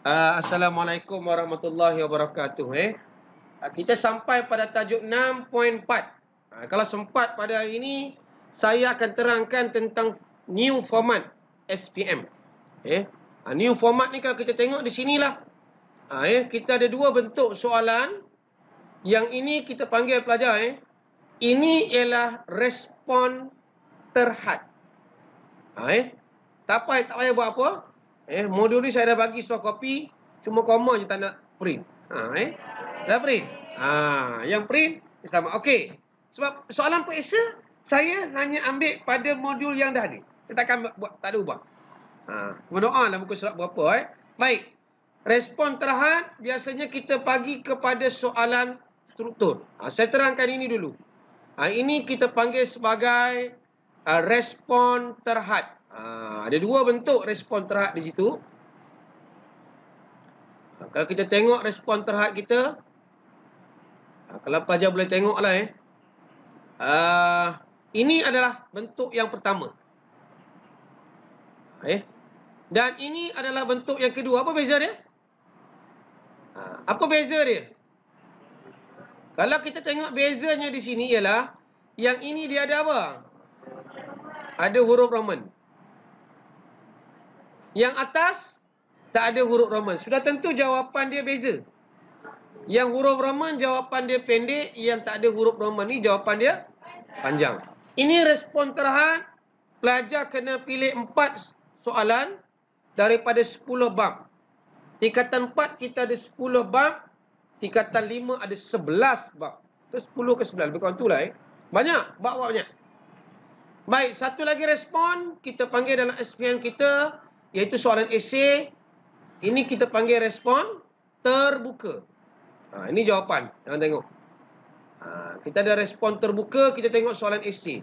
Assalamualaikum warahmatullahi wabarakatuh. Kita sampai pada tajuk 6.4. Kalau sempat pada hari ini, saya akan terangkan tentang new format SPM. New format ni kalau kita tengok di sinilah. Kita ada dua bentuk soalan. Yang ini kita panggil pelajar. Ini ialah respon terhad. Tak payah buat apa. Modul ni saya dah bagi soft copy, cuma komen je tak nak print. Dah print. Yang print sama. Okey. Sebab soalan periksa saya hanya ambil pada modul yang dah ada. Saya takkan buat, tak ada ubah. Berdoalah muka surat berapa. Baik. Respon terhad biasanya kita bagi kepada soalan struktur. Saya terangkan ini dulu. Ini kita panggil sebagai respon terhad. Ada dua bentuk respon terhad di situ. Kalau kita tengok respon terhad kita, kalau pelajar boleh tengoklah. Ini adalah bentuk yang pertama. Dan ini adalah bentuk yang kedua. Apa beza dia? Apa beza dia? Kalau kita tengok bezanya di sini ialah, yang ini dia ada apa? Ada huruf Roman. Yang atas tak ada huruf Roman. Sudah tentu jawapan dia beza. Yang huruf Roman jawapan dia pendek, yang tak ada huruf Roman ni jawapan dia panjang. Ini respon terhad. Pelajar kena pilih 4 soalan daripada 10 bab. Tingkatan 4 kita ada 10 bab. Tingkatan 5 ada 11 bab. Itu 10 ke 11. Lebih kurang tu lah. Banyak. Bab-bab banyak. Baik. Satu lagi respon. Kita panggil dalam SPM kita, iaitu soalan esei. Ini kita panggil respon terbuka. Ini jawapan. Jangan tengok. Kita ada respon terbuka. Kita tengok soalan esei.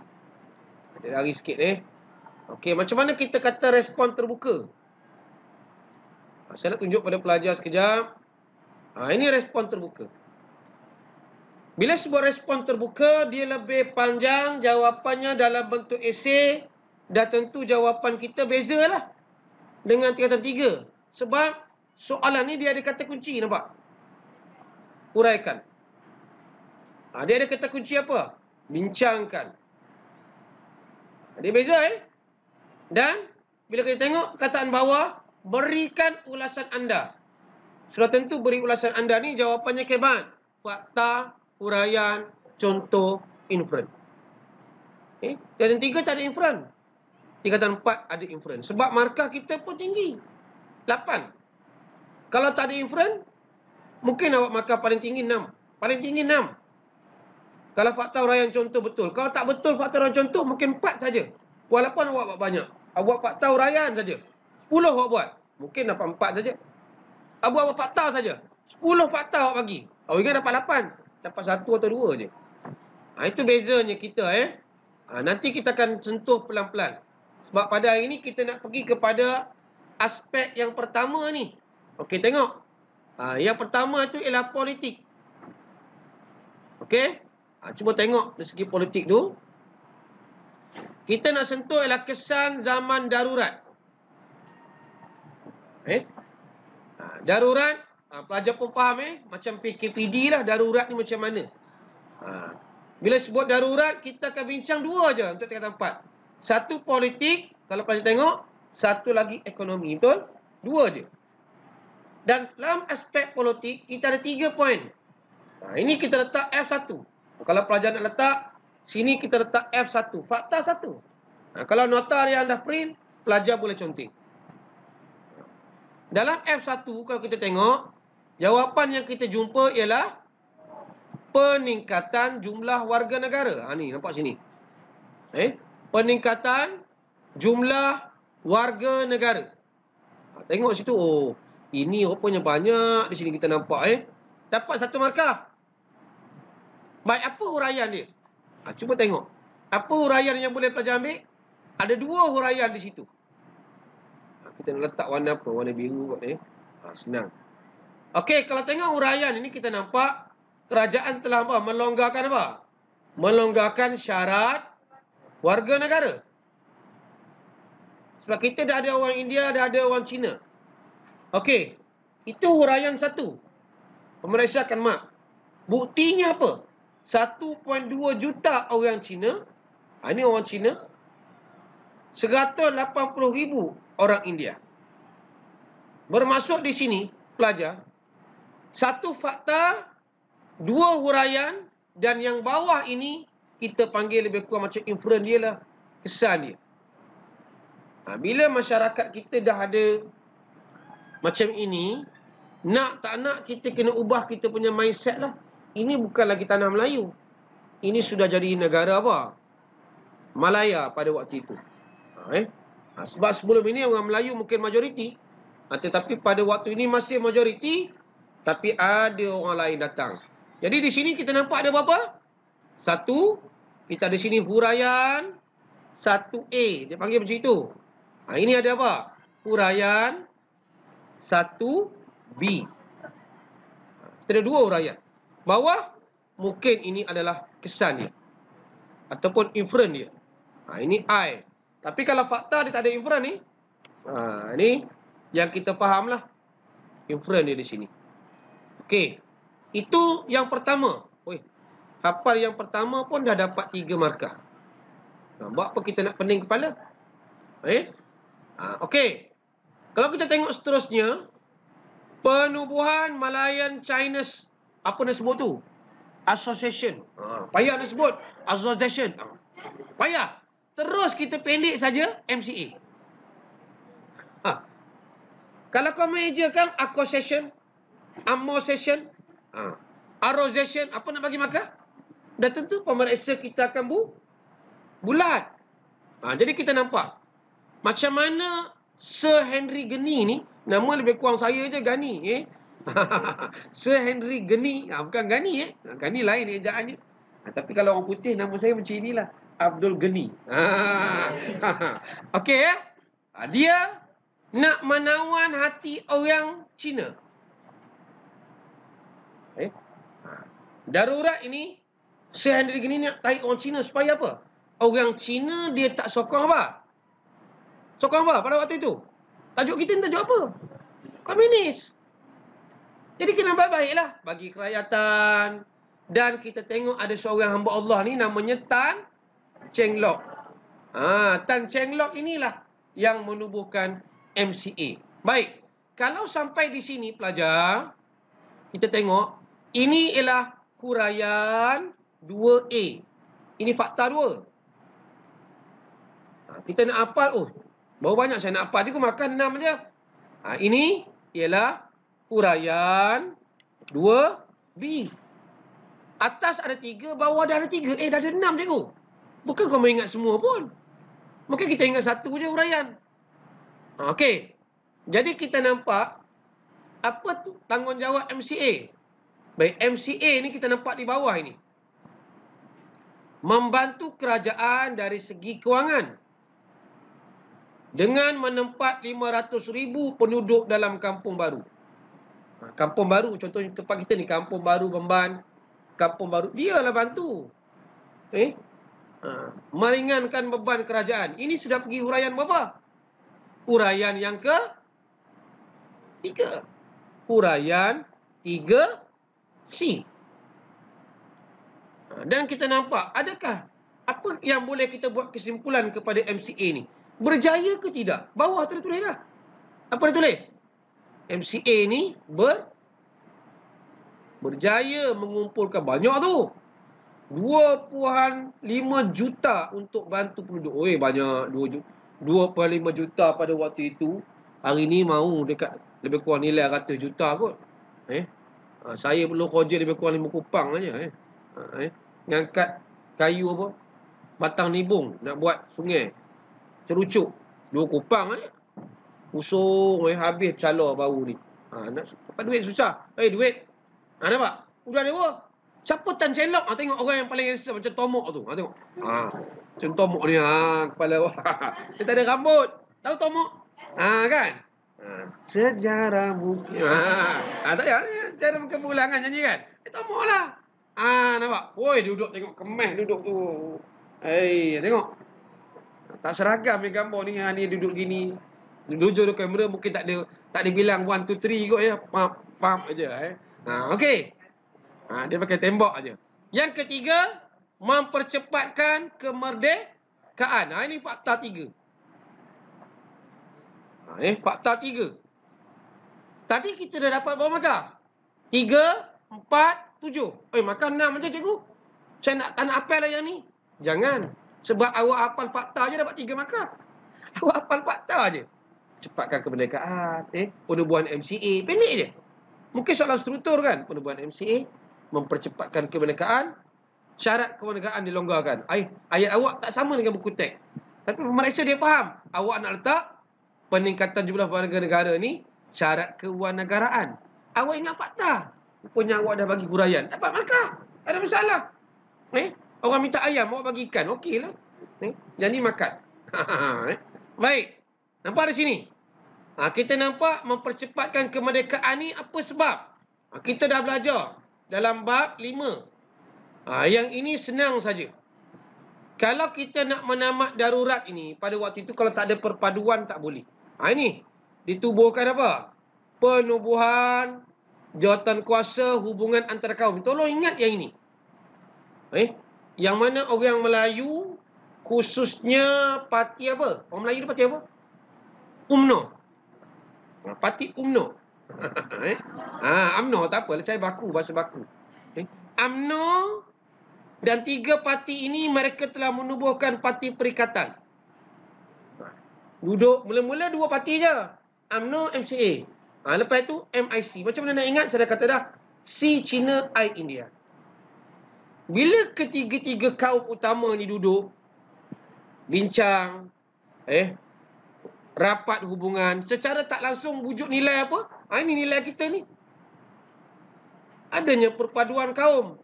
Ada lari sikit Okey, macam mana kita kata respon terbuka? Saya nak tunjuk pada pelajar sekejap. Ini respon terbuka. Bila sebuah respon terbuka, dia lebih panjang jawapannya dalam bentuk esei. Dah tentu jawapan kita bezalah dengan tingkatan 3. Sebab soalan ni dia ada kata kunci, nampak? Uraikan. Dia ada kata kunci apa? Bincangkan. Dia beza Dan bila kita tengok perkataan bawah, berikan ulasan anda. Sudah tentu beri ulasan anda ni jawapannya kebat. Fakta, huraian, contoh, inferen. Tingkatan 3 tak ada inferen. Tingkatan 4 ada inferen. Sebab markah kita pun tinggi. 8. Kalau tak ada inferen, mungkin awak markah paling tinggi 6. Paling tinggi 6. Kalau fakta, huraian, contoh betul. Kalau tak betul fakta, huraian, contoh, mungkin 4 saja. Walaupun awak buat banyak. Awak buat fakta, huraian saja. 10 awak buat. Mungkin dapat 4 saja. Awak buat fakta saja. 10 fakta awak bagi. Awak ingat dapat 8. Dapat 1 atau 2 je. Itu bezanya kita. Nanti kita akan sentuh pelan-pelan. Sebab pada hari ini kita nak pergi kepada aspek yang pertama ni. Okey, tengok. Yang pertama tu ialah politik. Okey. Cuba tengok dari segi politik tu. Kita nak sentuh ialah kesan zaman darurat. Darurat. Pelajar pun faham macam PKPD lah, darurat ni macam mana. Bila sebut darurat, kita akan bincang 2 je untuk tingkatan 4. Satu politik, kalau pelajar tengok. Satu lagi ekonomi, betul? 2 je. Dan dalam aspek politik, kita ada 3 poin. Ini kita letak F1. Kalau pelajar nak letak, sini kita letak F1. Fakta 1. Kalau nota yang dah print, pelajar boleh conting. Dalam F1, kalau kita tengok, jawapan yang kita jumpa ialah peningkatan jumlah warga negara. Ni, nampak sini. Peningkatan jumlah warga negara. Tengok situ. Oh, ini rupanya banyak. Di sini kita nampak. Dapat 1 markah. Baik, apa huraian dia? Cuba tengok. Apa huraian yang boleh pelajar ambil? Ada 2 huraian di situ. Kita nak letak warna apa? Warna biru kot senang. Okey, kalau tengok huraian ini kita nampak kerajaan telah apa? Melonggarkan apa? Melonggarkan syarat warga negara. Sebab kita dah ada orang India, dah ada orang Cina. Okey. Itu huraian 1. Pemeriksakan mak. Buktinya apa? 1.2 juta orang Cina. Ini orang Cina. 180,000 orang India. Bermasuk di sini, pelajar, 1 fakta, 2 huraian, dan yang bawah ini kita panggil lebih kurang macam inferen dia lah, kesan dia. Bila masyarakat kita dah ada macam ini, nak tak nak kita kena ubah kita punya mindset lah. Ini bukan lagi tanah Melayu. Ini sudah jadi negara apa? Malaya pada waktu itu. Sebab sebelum ini orang Melayu mungkin majoriti. Tetapi pada waktu ini masih majoriti. Tapi ada orang lain datang. Jadi di sini kita nampak ada berapa? 1. Kita di sini huraian 1A. Dia panggil macam itu. Ini ada apa? Huraian 1B. Kita ada 2 huraian. Bawah, mungkin ini adalah kesan dia. Ataupun inferen dia. Ini I. Tapi kalau fakta dia tak ada inferen ni. Ini yang kita faham lah. Inferen dia di sini. Okey. Itu yang pertama. Hafal yang pertama pun dah dapat 3 markah. Buat apa kita nak pening kepala? Okey. Kalau kita tengok seterusnya. Penubuhan Malayan Chinese. Apa nak sebut tu? Association. Payah nak sebut. Association. Payah. Terus kita pendek saja MCA. Kalau kau mejakan accusation, amortization, arrosation, apa nak bagi markah? Dah tentu pemeriksa kita akan bulat. Jadi kita nampak macam mana Sir Henry Geni ni, nama lebih kurang saya je Gani. Sir Henry Geni, bukan Gani. Gani lain ejaannya. Tapi kalau orang putih nama saya macam inilah, Abdul Geni. Okey ya. Dia nak menawan hati orang Cina. Darurat ini, Sir Henry Geni nak tarik orang Cina supaya apa? Orang Cina dia tak sokong apa? Sokong apa pada waktu itu? Tajuk kita ni tajuk apa? Komunis. Jadi kena baik-baiklah bagi kerakyatan. Dan kita tengok ada seorang hamba Allah ni namanya Tan Cheng Lock. Tan Cheng Lock inilah yang menubuhkan MCA. Baik. Kalau sampai di sini pelajar, kita tengok ini ialah huraian 2A. Ini fakta 2. Kita nak hafal. Baru banyak saya nak hafal. Dia makan 6 je. Ini ialah huraian 2B. Atas ada 3, bawah dah ada 3. Dah ada 6 cikgu. Bukan kau ingat semua pun. Mungkin kita ingat 1 je huraian. Okey. Jadi kita nampak apa tu tanggungjawab MCA. Baik, MCA ni kita nampak di bawah ini. Membantu kerajaan dari segi kewangan. Dengan menempat 500,000 penduduk dalam kampung baru. Kampung baru, contohnya tempat kita ni, Kampung Baru Bemban. Kampung Baru, dia lah bantu. Meringankan beban kerajaan. Ini sudah pergi huraian berapa? Huraian yang ke-3. Huraian 3C. Dan kita nampak, adakah apa yang boleh kita buat kesimpulan kepada MCA ni? Berjaya ke tidak? Bawah tu tulis dah. Apa dia tulis? MCA ni berjaya mengumpulkan banyak tu. 2.5 juta untuk bantu penduduk. Banyak 2.5 juta pada waktu itu. Hari ni mau dekat lebih kurang nilai 100 juta kot. Saya perlu kerja lebih kurang 5 kupang aja. Ngangkat kayu apa? Batang nibung nak buat sungai. Cerucuk 2 kupang aja. Usung habis calor baru ni. Nak dapat duit susah. Duit. Nampak? Udah ada apa? Siapa Tan Cheng Lock? Tengok orang yang paling handsome macam Tomok tu. Tengok. Macam Tomok ni. Kepala. Dia tak ada rambut. Tahu Tomok? Kan? Sejarah bukit. Tak payah. Sejarah kepulangan nyanyi kan? Tomok lah. Nampak? Duduk tengok kemas duduk tu. Tengok. Tak seragam ni gambar ni. Dia duduk gini. Duduk kamera mungkin tak ada Tak dibilang 1, 2, 3 kot ya. Pump aja. Okey. Dia pakai tembok aja. Yang ketiga, mempercepatkan kemerdekaan. Ini fakta 3. Fakta 3. Tadi kita dah dapat berapa markah? 3, 4, 7. Markah 6 aja cikgu. Saya tak nak apel lah yang ni. Jangan. Sebab awak hafal fakta je dapat 3 markah. Awak hafal fakta je. Cepatkan kemerdekaan. Penubuhan MCA. Pendek je. Mungkin soalan struktur kan. Penubuhan MCA. Mempercepatkan kemerdekaan. Syarat kemerdekaan dilonggarkan. Ayat awak tak sama dengan buku teks. Tapi pemeriksa dia faham. Awak nak letak peningkatan jumlah warga negara ni syarat kewarganegaraan. Awak ingat fakta. Rupanya awak dah bagi huraian. Dapat markah. Tak ada masalah. Orang minta ayam, awak bagi ikan. Okeylah. Jadi makan. Baik. Nampak di sini? Kita nampak mempercepatkan kemerdekaan ni apa sebab? Kita dah belajar dalam bab 5. Yang ini senang saja. Kalau kita nak menamat darurat ini, pada waktu itu kalau tak ada perpaduan tak boleh. Ini ditubuhkan apa? Penubuhan jawatan kuasa hubungan antara kaum. Tolong ingat yang ini. Yang mana orang Melayu, khususnya parti apa? Orang Melayu ni parti apa? UMNO. Parti UMNO. UMNO tak apa, saya baku, bahasa baku. UMNO dan 3 parti ini mereka telah menubuhkan parti perikatan. Duduk mula-mula 2 parti je. UMNO, MCA. Lepas itu MIC. Macam mana nak ingat? Saya dah kata dah. C China, I India. Bila ketiga-tiga kaum utama ni duduk, bincang, rapat hubungan, secara tak langsung wujud nilai apa? Ini nilai kita ni. Adanya perpaduan kaum.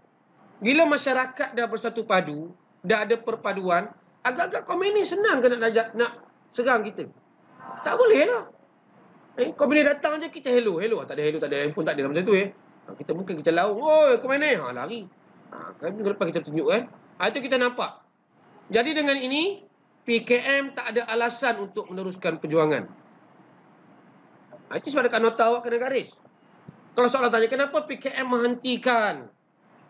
Bila masyarakat dah bersatu padu, dah ada perpaduan, agak-agak komunis senang ke nak serang kita? Tak boleh lah. Komunis datang je kita hello. Tak ada hello, tak ada handphone, tak ada macam tu. Kita mungkin kita laung, oi komunis, lari. Minggu lepas kita tunjuk kan. Itu kita nampak. Jadi dengan ini, PKM tak ada alasan untuk meneruskan perjuangan. Itu sebab dekat nota awak kena garis. Kalau soalan tanya, kenapa PKM menghentikan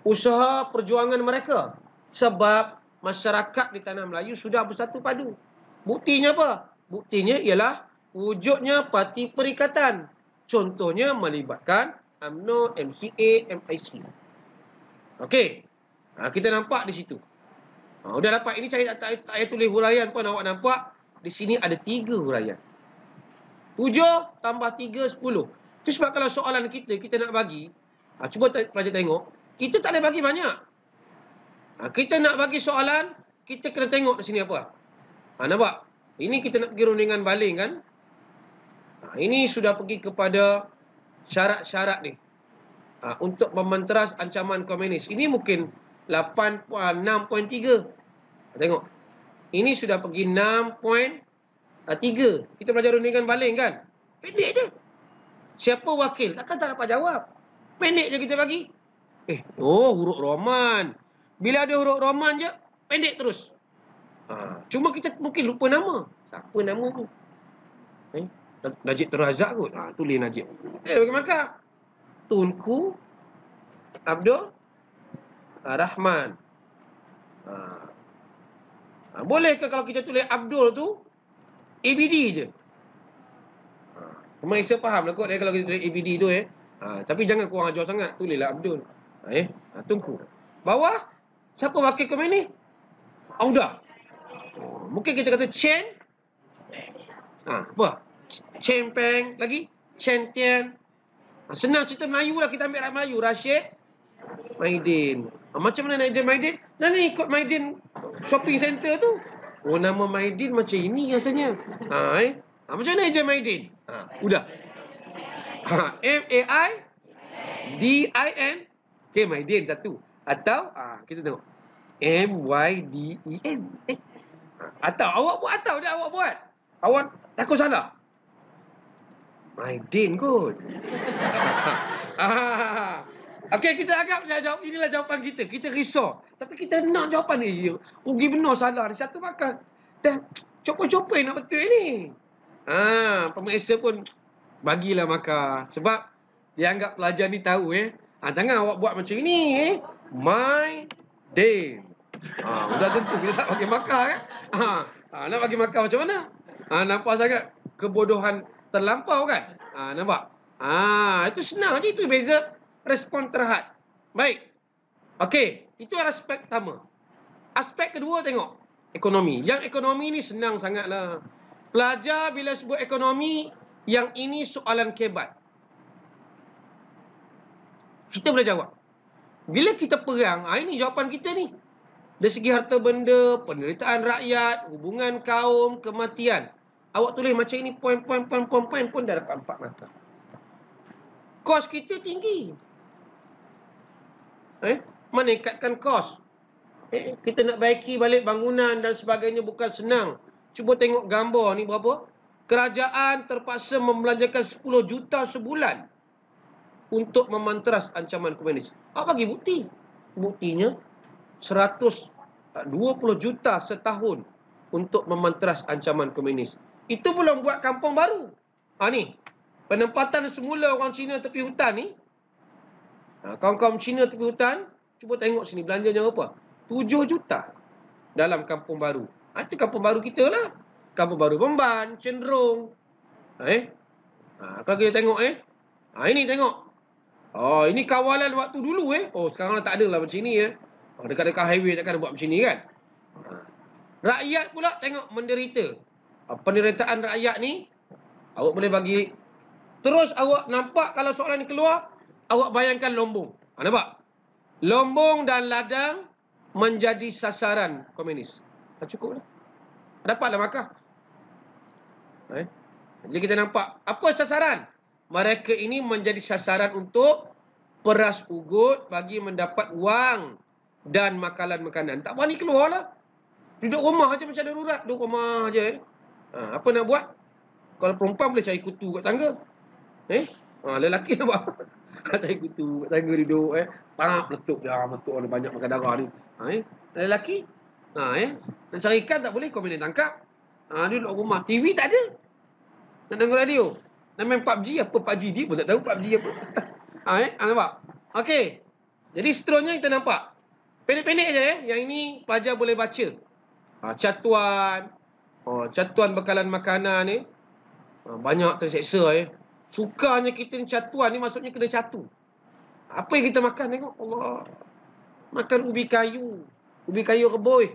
usaha perjuangan mereka? Sebab masyarakat di tanah Melayu sudah bersatu padu. Buktinya apa? Buktinya ialah wujudnya parti perikatan. Contohnya melibatkan UMNO, MCA, MIC. Okey. Kita nampak di situ. Udah dapat. Ini saya tak payah tulis huraian pun. Awak nampak di sini ada 3 huraian. 7 tambah 3, 10. Itu sebab kalau soalan kita nak bagi, cuba pelajar tengok, kita tak boleh bagi banyak. Kita nak bagi soalan, kita kena tengok di sini apa. Nampak? Ini kita nak pergi rundingan baling kan. Ini sudah pergi kepada syarat-syarat ni. Untuk mementeras ancaman komunis. Ini mungkin 6.3. Tengok. Ini sudah pergi 6.3. Kita belajar rundingan baling kan. Pendek je. Siapa wakil? Takkan tak dapat jawab. Pendek je kita bagi. Huruf Roman. Bila ada huruf Roman je, pendek terus. Cuma kita mungkin lupa nama. Siapa nama tu? Najib Terazak kot. Tulis Najib. Bagaimana? Tunku Abdul Rahman. Boleh ke kalau kita tulis Abdul tu ABD je? Pemeriksa faham lah kot kalau kita tulis ABD tu tapi jangan kurang ajar sangat. Tulislah Abdul. Tunku. Bawah siapa wakil komunis? Auda. Mungkin kita kata Chen. Apa? Chen Peng lagi. Chen Tian. Senang cerita Melayu lah. Kita ambil rakyat Melayu. Rashid Maidin. Macam mana nak je Maidin? Jangan ikut Maidin shopping center tu. Nama Maidin macam ini rasanya. Macam mana je Maidin? Udah. M-A-I-D-I-N. Okay, Maidin satu. Atau, kita tengok. M-Y-D-E-N. Atau, awak buat atau dah awak buat. Awak takut salah. Maidin kot. Okey, kita anggap jawab inilah jawapan kita. Kita risau. Tapi kita nak jawapan ni. Rugi benar salah. Satu makan. Dah copot-copot nak betul ni. Pemeriksa pun Bagilah markah. Sebab dia anggap pelajar ni tahu jangan awak buat macam ini My day. Sudah tentu kita tak bagi markah kan. Nak bagi markah macam mana? Nampak sangat kebodohan terlampau kan? Nampak? Itu senang je, itu beza respon terhad. Baik. Okey, itu aspek pertama. Aspek kedua tengok ekonomi. Yang ekonomi ni senang sangatlah. Pelajar bila sebut ekonomi, yang ini soalan kebat. Kita boleh jawab. Bila kita perang, ini jawapan kita ni. Dari segi harta benda, penderitaan rakyat, hubungan kaum, kematian. Awak tulis macam ini, poin pun dah dapat 4 markah. Kos kita tinggi. Meningkatkan kos. Kita nak baiki balik bangunan dan sebagainya bukan senang. Cuba tengok gambar ni berapa. Kerajaan terpaksa membelanjakan 10 juta sebulan untuk memanteras ancaman komunis. Bagi bukti. Buktinya 120 juta setahun untuk memanteras ancaman komunis. Itu belum buat kampung baru. Ni. Penempatan semula orang Cina tepi hutan ni. Kaum-kaum Cina tepi hutan, cuba tengok sini belanjanya apa? 7 juta dalam kampung baru. Itu kampung baru kita lah. Kampung baru Bemban, Cenderung. Kalau kita tengok ini tengok. Ini kawalan waktu dulu sekarang tak ada lah macam ni dekat-dekat highway takkan buat macam ni kan. Rakyat pula tengok menderita. Penderitaan rakyat ni awak boleh bagi. Terus awak nampak kalau soalan ni keluar, awak bayangkan Lombong. Nampak? Lombong dan ladang menjadi sasaran komunis. Cukup lah. Dapatlah markah. Jadi kita nampak apa sasaran? Mereka ini menjadi sasaran untuk peras ugut bagi mendapat wang dan makanan-makanan. Tak berani keluar lah. Duduk rumah aja macam darurat. Duduk rumah aja. Apa nak buat? Kalau perempuan boleh cari kutu kat tangga. Lelaki nak buat. Cari kutu kat tangga duduk. Meletup dah. Meletup ada banyak makan darah ni. Lelaki. Nak cari ikan tak boleh. Kau boleh tangkap. Duduk rumah. TV tak ada. Nak dengar radio. Nak main PUBG. Apa PUBG? Dia pun tak tahu PUBG apa. Nampak? Okey. Jadi seterusnya kita nampak. Pendek-pendek je Yang ini pelajar boleh baca. Catuan. Catuan bekalan makanan ni. Banyak terseksa Sukanya kita ni catuan ni maksudnya kena catu. Apa yang kita makan tengok. Allah. Makan ubi kayu. Ubi kayu rebus.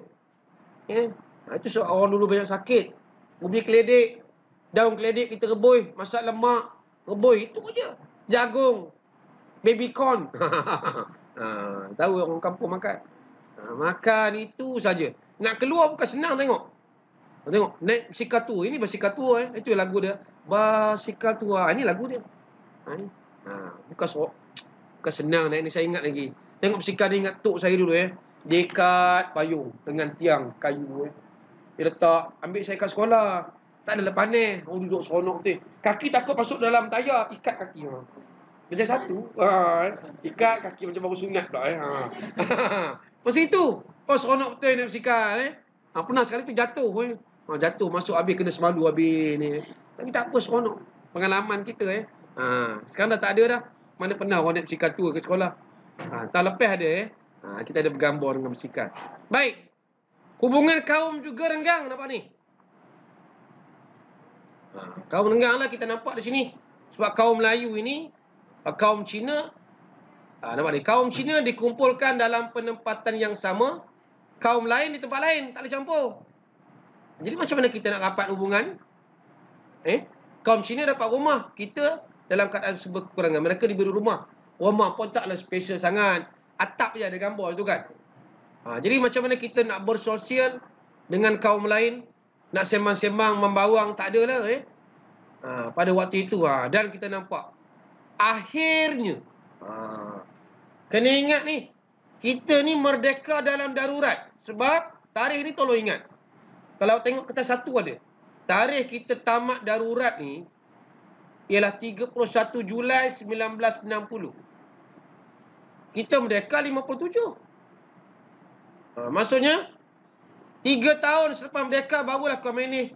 Itu sebab orang dulu banyak sakit. Ubi keledek. Daun keledek kita rebus. Masak lemak. Rebus. Itu je. Jagung. Baby corn. Tahu orang kampung makan. Makan itu saja. Nak keluar bukan senang tengok. Tengok. Naik basikal tua. Ini basikal tua. Itu lagu dia. Basikal tua. Ini lagu dia. Bukan senang naik ni. Saya ingat lagi. Tengok basikal ni ingat tok saya dulu Dia ikat payung dengan tiang kayu Dia letak. Ambil saya kat sekolah. Tak ada panas. Orang duduk seronok tu. Kaki takut masuk dalam tayar. Ikat kaki. Macam satu. Ikat kaki macam baru sunat pula. Macam itu. Seronok betul naik basikal. Pernah sekali tu jatuh. Jatuh masuk habis kena semalu habis ni. Tapi tak apa seronok. Pengalaman kita Sekarang dah tak ada dah. Mana pernah orang naik basikal tu ke sekolah. Tahun lepas ada kita ada bergambar dengan basikal. Baik. Hubungan kaum juga renggang nampak ni. Kaum renggang lah kita nampak di sini. Sebab kaum Melayu ini, kaum Cina, nampak ni. Kaum Cina dikumpulkan dalam penempatan yang sama. Kaum lain di tempat lain. Tak boleh campur. Jadi macam mana kita nak rapat hubungan? Kaum Cina dapat rumah. Kita dalam keadaan serba kekurangan. Mereka diberi rumah. Rumah pun taklah special sangat. Atap je ada gambar tu kan. Jadi macam mana kita nak bersosial dengan kaum lain? Nak sembang-sembang, membawang, tak ada lah pada waktu itu. Dan kita nampak. Akhirnya. Kena ingat ni. Kita ni merdeka dalam darurat. Sebab tarikh ni tolong ingat. Kalau tengok kertas satu ada. Tarikh kita tamat darurat ni. Ialah 31 Julai 1960. Kita merdeka 57. Maksudnya 3 tahun selepas merdeka barulah komunis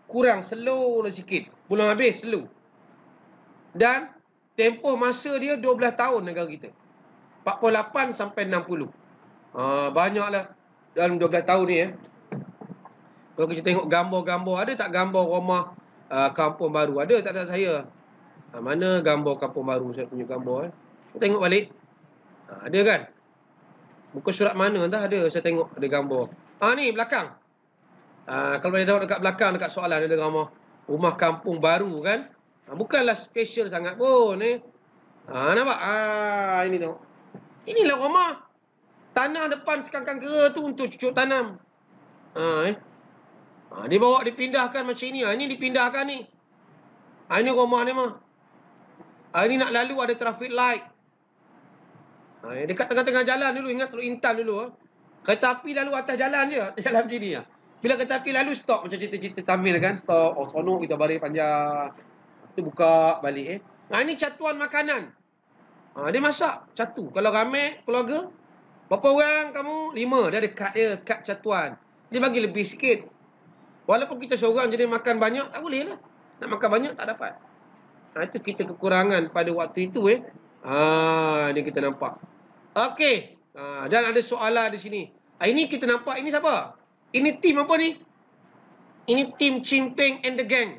kurang, slow lah sikit. Belum habis, slow. Dan tempoh masa dia 12 tahun negara kita. 48 sampai 60. Banyaklah dalam 12 tahun ni. Kalau kita tengok gambar-gambar, ada tak gambar rumah kampung baru? Ada tak saya? Mana gambar kampung baru saya punya gambar? Kita tengok balik. Ada kan? Buku surat mana entah ada, saya tengok ada gambar. Ni belakang. Kalau boleh tengok dekat belakang, dekat soalan ada gambar rumah kampung baru kan. Bukanlah special sangat pun nampak? Ini tengok. Inilah rumah. Tanah depan sekangkang kera tu untuk cucuk tanam. Dia bawa dipindahkan macam ini. Ini dipindahkan ni. Ini rumah ni mah. Ini nak lalu ada traffic light. Dekat tengah-tengah jalan dulu, ingat Teluk Intan dulu. Kereta api lalu atas jalan je, atas jalan macam ni. Bila kereta api lalu stop macam cerita-cerita Tamil kan, stop, sonok kita baris panjang. Tu buka balik ini catuan makanan. Dia masak catu. Kalau ramai keluarga, berapa orang kamu? 5. Dia ada kad dia, kad catuan. Dia bagi lebih sikit. Walaupun kita seorang jadi makan banyak, tak boleh lah. Nak makan banyak tak dapat. Itu kita kekurangan pada waktu itu ni kita nampak. Okey. Dan ada soalan di sini. Ini kita nampak, ini siapa? Ini tim apa ni? Ini tim Chimping and the Gang.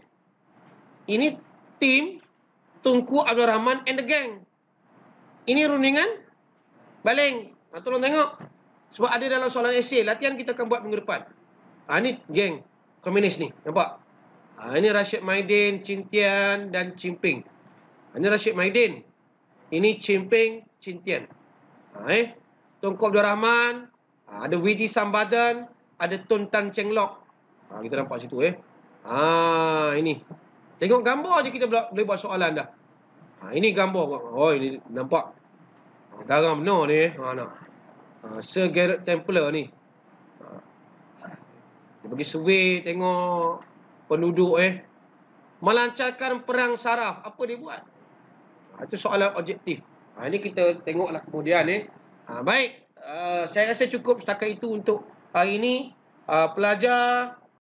Ini tim Tunku Abdul Rahman and the Gang. Ini rundingan baling. Tolong tengok. Sebab ada dalam soalan esei. Latihan kita akan buat minggu depan. Ini geng komunis ni. Nampak? Ini Rashid Maidin, Cintian dan Chimping. Ini Rashid Maidin. Ini Chimping, Cintian. Tunku Abdul Rahman. Ada Widi Sambadan. Ada Tun Tan Cheng Lock. Kita nampak situ ini. Tengok gambar je kita boleh buat soalan dah. Ini gambar. Ini nampak. Garam benar ni. Sir Garrett Templar ni. Dia pergi survey tengok penduduk melancarkan perang saraf. Apa dia buat? Itu soalan objektif. Ini kita tengoklah kemudian baik. Saya rasa cukup setakat itu untuk hari ini. Pelajar